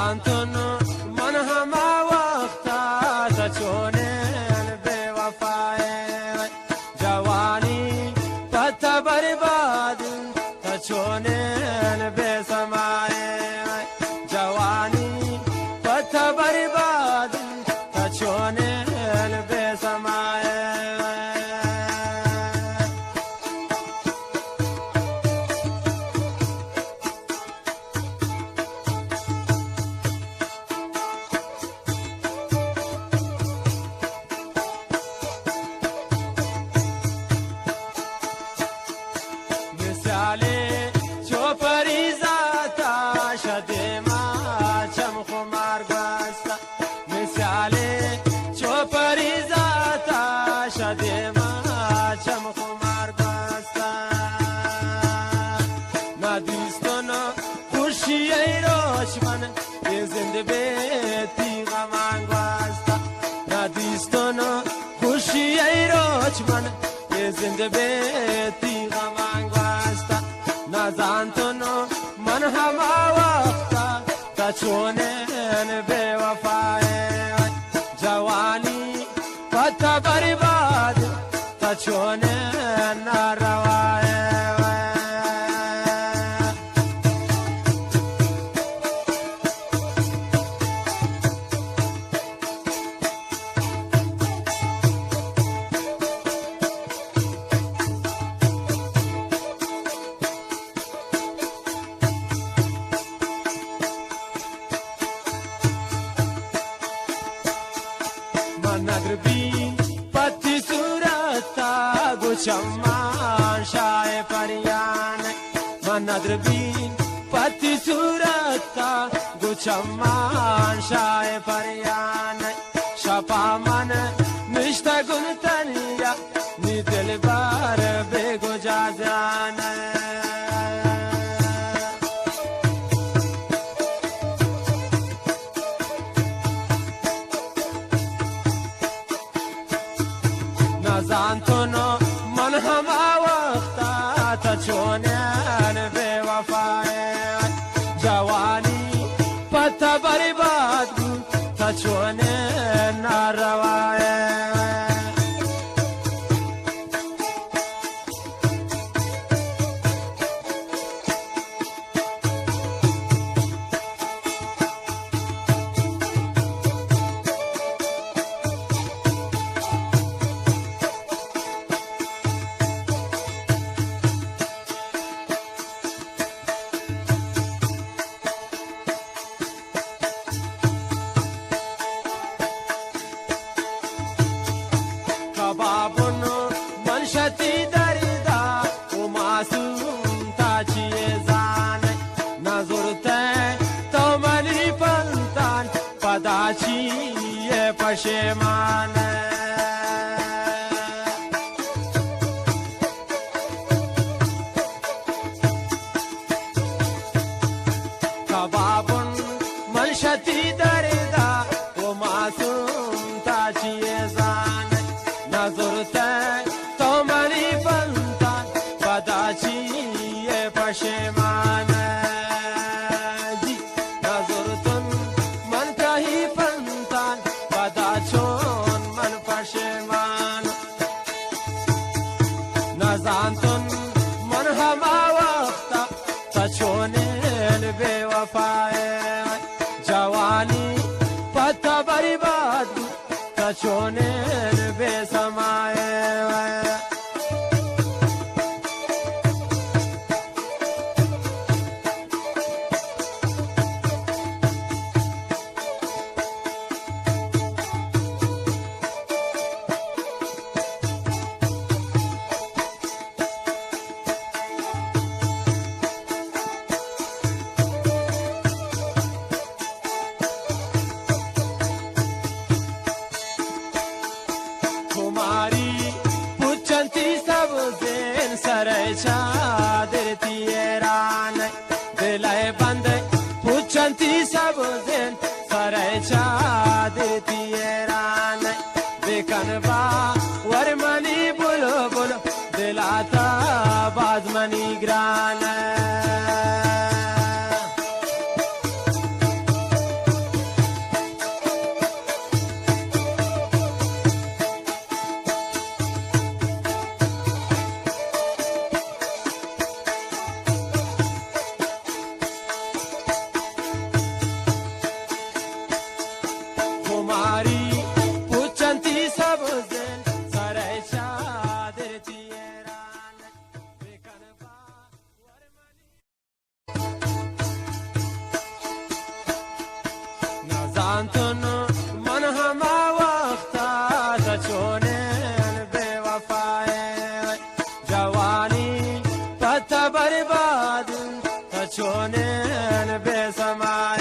نزانتون من همه وقتا تچونین بے وفائے جوانی پتا برباد تچونین بے سمائے جوانی پتا برباد تچونین بے سمائے زنده بیتی غمان گواستا نزانتونو من همه وقتا تچونین بے وفائے جوانی پتا برباد تچونین ناروائے नगरबीन पति सूरता गुचम्मान शाय परियान नगरबीन पति सूरता गुचम्मान शाय परियान शपा मन निष्ठा गुणतनिया निदिल बार बेगुजा जान نزانتونو من همه وقتا تچونین بے وفائے جوانی پتا برباد بود تچونین ناروائے کبابونو منشتی دریدا و معصوم تاچیه زان نظرته تو ملی پنتان پداچیه پشمانه کبابون منشتی دریدا و معصوم تاچیه زان نظرته تو ملی پنتان پداچیه پشمانه جی نظرتون من کهی پنتان پداچون من پشمان نزانتون من همه وقتا تچونین بے وفائے جوانی پتا برباد تچونین بے سمائے तुम्हारी तुन मन हमा वक्ता तछोने बेवफाए जवानी पत बर्बाद तछोने बेसमाए